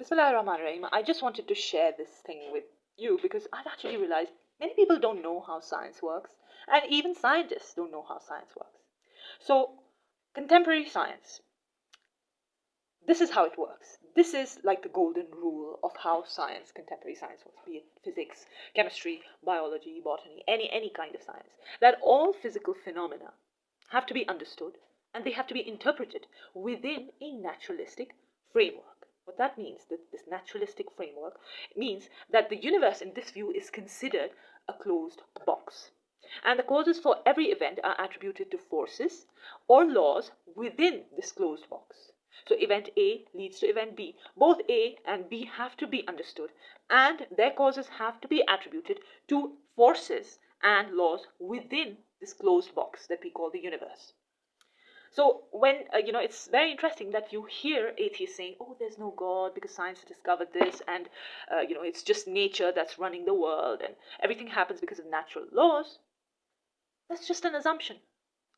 Bismillahirrahmanirrahim. I just wanted to share this thing with you because I've actually realized many people don't know how science works, and even scientists don't know how science works. So, contemporary science, this is how it works. This is like the golden rule of how science, contemporary science works, be it physics, chemistry, biology, botany, any kind of science. That all physical phenomena have to be understood and they have to be interpreted within a naturalistic framework. What that means, that this naturalistic framework, means that the universe in this view is considered a closed box. And the causes for every event are attributed to forces or laws within this closed box. So event A leads to event B. Both A and B have to be understood, and their causes have to be attributed to forces and laws within this closed box that we call the universe. So when, it's very interesting that you hear atheists saying, oh, there's no God because science has discovered this, and, it's just nature that's running the world, and everything happens because of natural laws. That's just an assumption.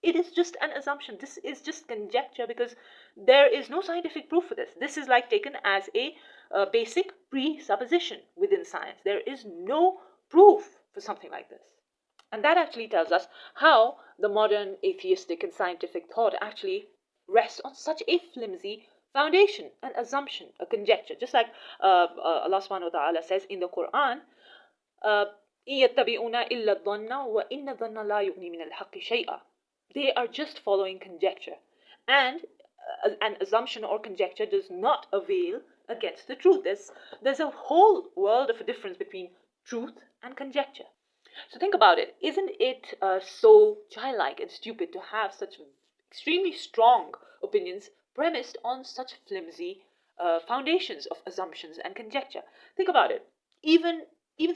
It is just an assumption. This is just conjecture because there is no scientific proof for this. This is like taken as a basic presupposition within science. There is no proof for something like this. And that actually tells us how the modern atheistic and scientific thought actually rests on such a flimsy foundation, an assumption, a conjecture. Just like Allah subhanahu wa ta'ala says in the Quran, they are just following conjecture. And an assumption or conjecture does not avail against the truth. There's a whole world of a difference between truth and conjecture. So think about it. Isn't it so childlike and stupid to have such extremely strong opinions premised on such flimsy foundations of assumptions and conjecture? Think about it. Even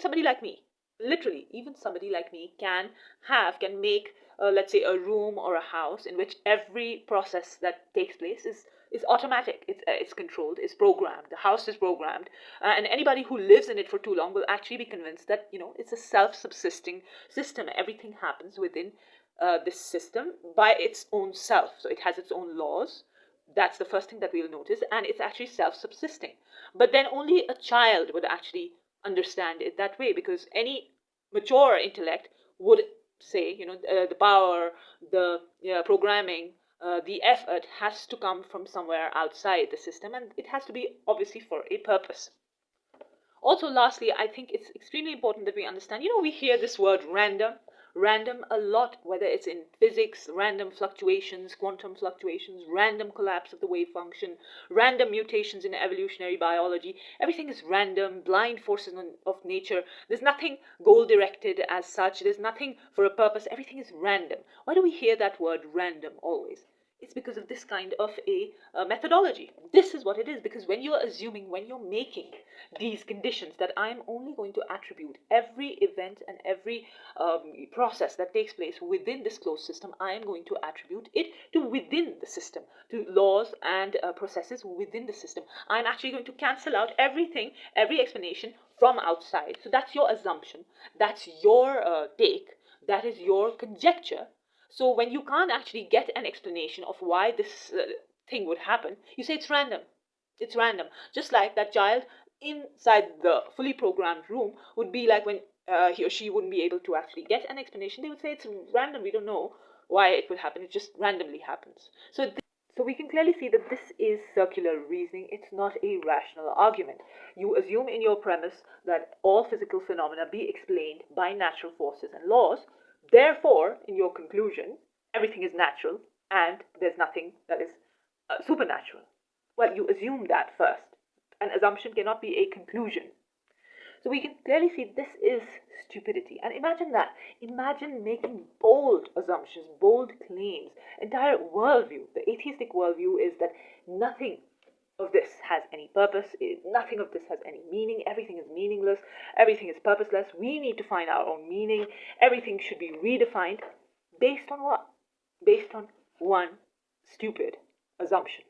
somebody like me, literally, even somebody like me can make, let's say, a room or a house in which every process that takes place is automatic, it's controlled, it's programmed, the house is programmed, and anybody who lives in it for too long will actually be convinced that, it's a self-subsisting system. Everything happens within this system by its own self. So it has its own laws. That's the first thing that we'll notice, and it's actually self-subsisting. But then only a child would actually understand it that way, because any mature intellect would say, the power, the programming, the effort has to come from somewhere outside the system, and it has to be obviously for a purpose. Also, lastly, I think it's extremely important that we understand, we hear this word random a lot, whether it's in physics, random fluctuations, quantum fluctuations, random collapse of the wave function, random mutations in evolutionary biology. Everything is random, blind forces of nature. There's nothing goal-directed as such. There's nothing for a purpose. Everything is random. Why do we hear that word random always? It's because of this kind of a methodology. This is what it is, because when you're assuming, when you're making these conditions that I'm only going to attribute every event and every process that takes place within this closed system, I am going to attribute it to within the system, to laws and processes within the system. I'm actually going to cancel out everything, every explanation from outside. So that's your assumption, that's your take, that is your conjecture. So when you can't actually get an explanation of why this thing would happen, you say it's random. It's random. Just like that child inside the fully programmed room would be like, when he or she wouldn't be able to actually get an explanation, they would say it's random. We don't know why it would happen. It just randomly happens. So we can clearly see that this is circular reasoning. It's not a rational argument. You assume in your premise that all physical phenomena be explained by natural forces and laws. Therefore, in your conclusion, everything is natural and there's nothing that is supernatural. Well, you assume that first. An assumption cannot be a conclusion. So we can clearly see this is stupidity. And imagine that. Imagine making bold assumptions, bold claims. Entire worldview, the atheistic worldview, is that nothing of this has any purpose. Nothing of this has any meaning. Everything is meaningless. Everything is purposeless. We need to find our own meaning. Everything should be redefined. Based on what? Based on one stupid assumption.